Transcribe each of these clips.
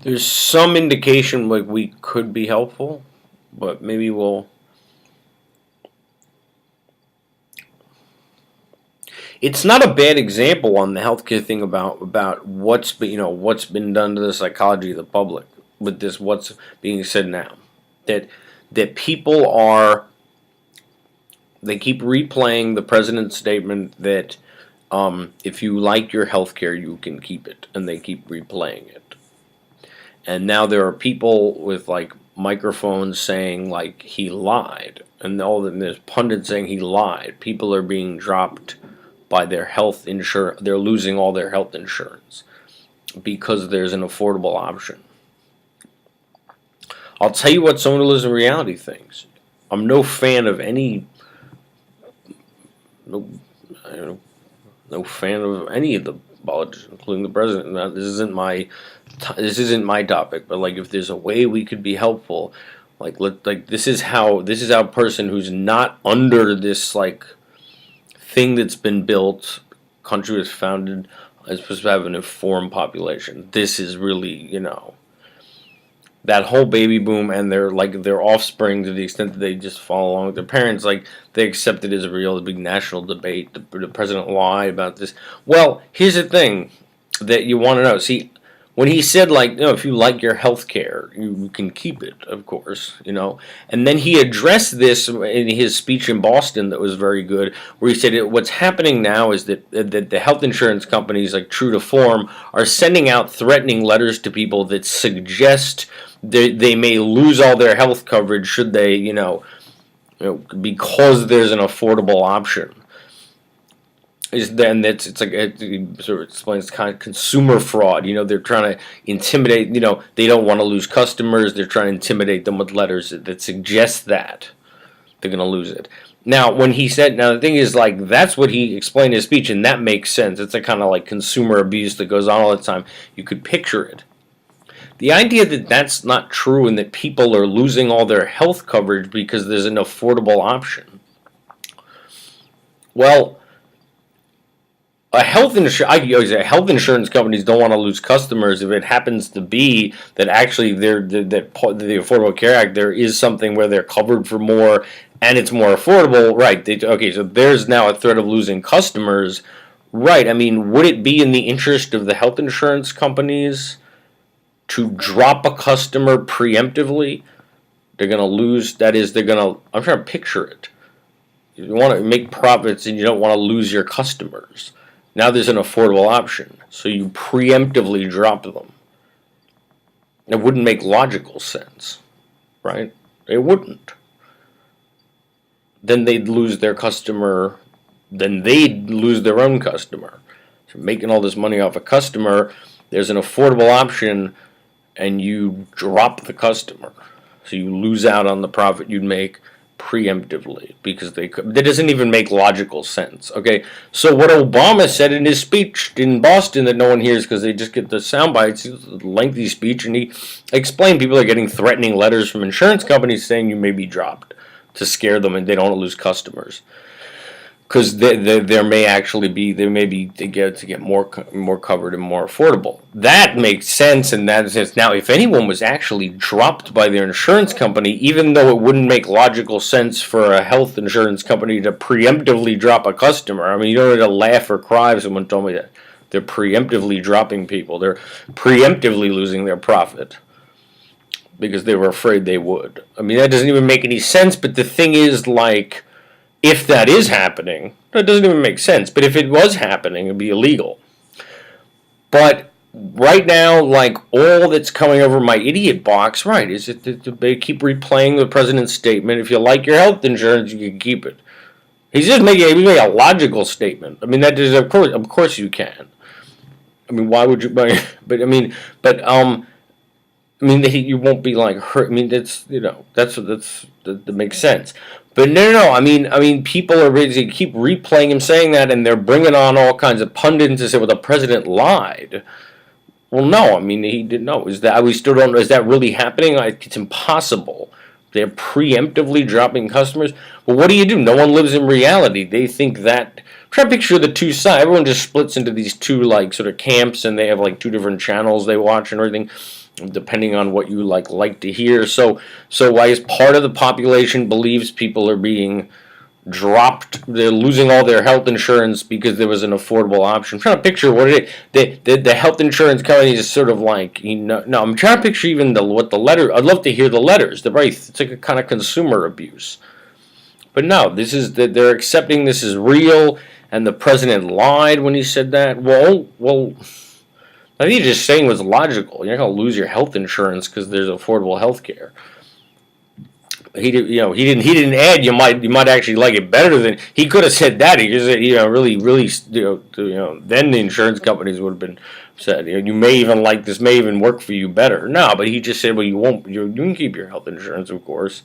There's some indication like we could be helpful, but maybe we'll. It's not a bad example on the healthcare thing about what's been done to the psychology of the public with this what's being said now, that people are, they keep replaying the president's statement that if you like your healthcare you can keep it, and they keep replaying it. And now there are people with like microphones saying like he lied, and there's pundits saying he lied. People are being dropped by their health insurance. They're losing all their health insurance because there's an affordable option. I'll tell you what someone who lives in reality thinks. I'm no fan of any. No fan of any of the politicians, including the president. Now, this isn't my topic, but like if there's a way we could be helpful, this is how a person who's not under this like thing that's been built, country was founded, is supposed to have an informed population. This is really, that whole baby boom and their offspring, to the extent that they just follow along with their parents, like they accept it as real, the big national debate. The president lied about this. Well, here's the thing that you want to know. See, when he said if you like your health care, you can keep it, of course, and then he addressed this in his speech in Boston that was very good, where he said what's happening now is that the health insurance companies, like true to form, are sending out threatening letters to people that suggest they may lose all their health coverage should they, because there's an affordable option. It's like it sort of explains kind of consumer fraud. They're trying to intimidate. They don't want to lose customers. They're trying to intimidate them with letters that suggest that they're going to lose it. Now, the thing is, that's what he explained in his speech, and that makes sense. It's a kind of like consumer abuse that goes on all the time. You could picture it. The idea that that's not true and that people are losing all their health coverage because there's an affordable option. Well, health insurance companies don't want to lose customers if it happens to be that actually the Affordable Care Act, there is something where they're covered for more and it's more affordable, right? So there's now a threat of losing customers, right? I mean, would it be in the interest of the health insurance companies to drop a customer preemptively? They're going to lose. That is, I'm trying to picture it. You want to make profits and you don't want to lose your customers. Now there's an affordable option, so you preemptively drop them. It wouldn't make logical sense, right? It wouldn't. Then they'd lose their customer. Then they'd lose their own customer. So making all this money off a customer, there's an affordable option, and you drop the customer. So you lose out on the profit you'd make preemptively because that doesn't even make logical sense. Okay, so what Obama said in his speech in Boston that no one hears because they just get the sound bites, a lengthy speech, and he explained people are getting threatening letters from insurance companies saying you may be dropped to scare them and they don't want to lose customers. Because there may actually be, to get more covered and more affordable. That makes sense in that sense. Now, if anyone was actually dropped by their insurance company, even though it wouldn't make logical sense for a health insurance company to preemptively drop a customer, I mean, you don't need to laugh or cry if someone told me that. They're preemptively dropping people. They're preemptively losing their profit because they were afraid they would. I mean, that doesn't even make any sense, but the thing is, if that is happening, that doesn't even make sense. But if it was happening, it would be illegal. But right now, all that's coming over my idiot box, right, is that they keep replaying the president's statement. If you like your health insurance, you can keep it. He's just making a logical statement. I mean, that is, of course you can. I mean, why would you? You won't be hurt. I mean, that makes sense. But no. I mean, people are basically keep replaying him saying that, and they're bringing on all kinds of pundits to say, "Well, the president lied." Well, no. I mean, he didn't know. We still don't know. Is that really happening? It's impossible They're preemptively dropping customers. Well, what do? No one lives in reality. They think that. Try to picture the two sides. Everyone just splits into these two like sort of camps, and they have like two different channels they watch and everything, depending on what you like to hear. So why is part of the population believes people are being dropped, they're losing all their health insurance because there was an affordable option. I'm trying to picture what it is. The health insurance company is sort of like, no, I'm trying to picture even what the letter, I'd love to hear the letters. It's like a kind of consumer abuse. But no, this is that they're accepting this is real, and the president lied when he said that. Well, I think he's just saying what's logical. You're not going to lose your health insurance because there's affordable health care. He didn't add you might actually like it better than he could have said that. He just said, really then the insurance companies would have been said, you may even like this, may even work for you better. No, but he just said, well, you can keep your health insurance, of course.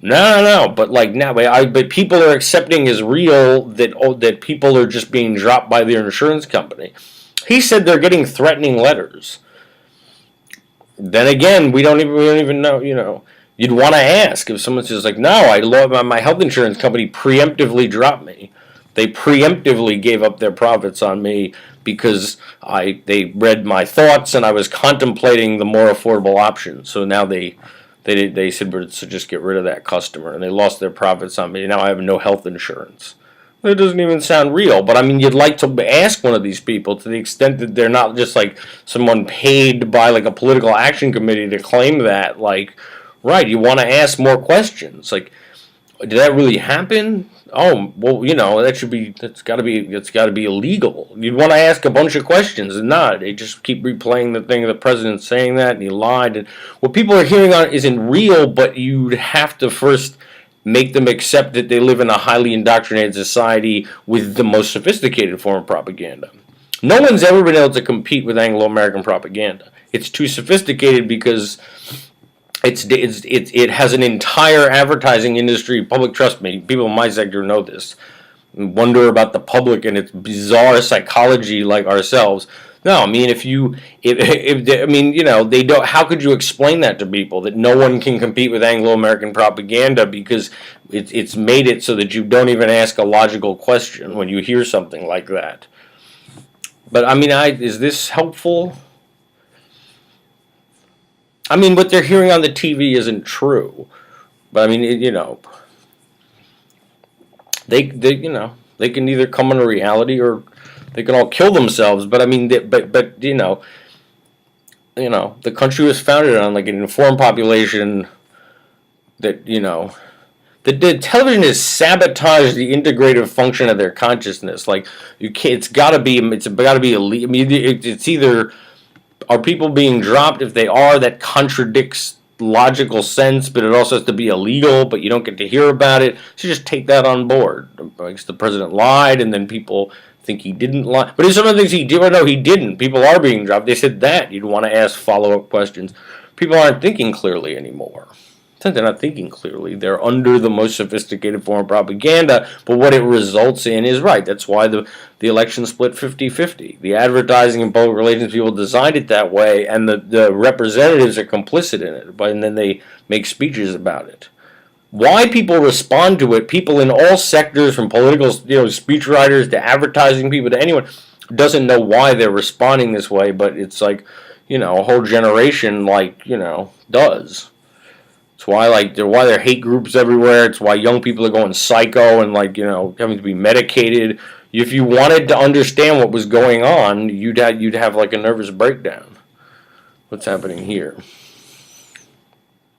No, but like now, but people are accepting as real that people are just being dropped by their insurance company. He said they're getting threatening letters. Then again, we don't even know. You'd want to ask if someone says like, no, my health insurance company preemptively dropped me. They preemptively gave up their profits on me because they read my thoughts and I was contemplating the more affordable option. So now they said, so just get rid of that customer, and they lost their profits on me. Now I have no health insurance. It doesn't even sound real, but I mean, you'd like to ask one of these people to the extent that they're not just like someone paid by like a political action committee to claim that, like. Right, you want to ask more questions. Like, did that really happen? Oh, well, that's got to be illegal. You'd want to ask a bunch of questions, and not. They just keep replaying the thing. The president's saying that, and he lied. And what people are hearing on isn't real, but you'd have to first make them accept that they live in a highly indoctrinated society with the most sophisticated form of propaganda. No one's ever been able to compete with Anglo-American propaganda. It's too sophisticated because it has an entire advertising industry. Public, trust me, people in my sector know this. Wonder about the public and its bizarre psychology, like ourselves. No, I mean, they don't. How could you explain that to people that no one can compete with Anglo-American propaganda because it's made it so that you don't even ask a logical question when you hear something like that. But I mean, is this helpful? I mean, what they're hearing on the TV isn't true, but I mean, they can either come into reality or they can all kill themselves. But I mean, the country was founded on like an informed population that the television has sabotaged the integrative function of their consciousness. Like it's got to be elite. I mean, it's either. Are people being dropped? If they are, that contradicts logical sense, but it also has to be illegal, but you don't get to hear about it. So just take that on board. I guess the president lied, and then people think he didn't lie. But there's some of the things he did, or no, he didn't. People are being dropped. They said that. You'd want to ask follow-up questions. People aren't thinking clearly anymore. They're not thinking clearly. They're under the most sophisticated form of propaganda, but what it results in is right. That's why the election split 50-50. The advertising and public relations people designed it that way, and the representatives are complicit in it, and then they make speeches about it. Why people respond to it, people in all sectors, from political speechwriters to advertising people to anyone, doesn't know why they're responding this way, but it's like, a whole generation, does. It's why there are hate groups everywhere. It's why young people are going psycho and having to be medicated. If you wanted to understand what was going on, you'd have like a nervous breakdown. What's happening here?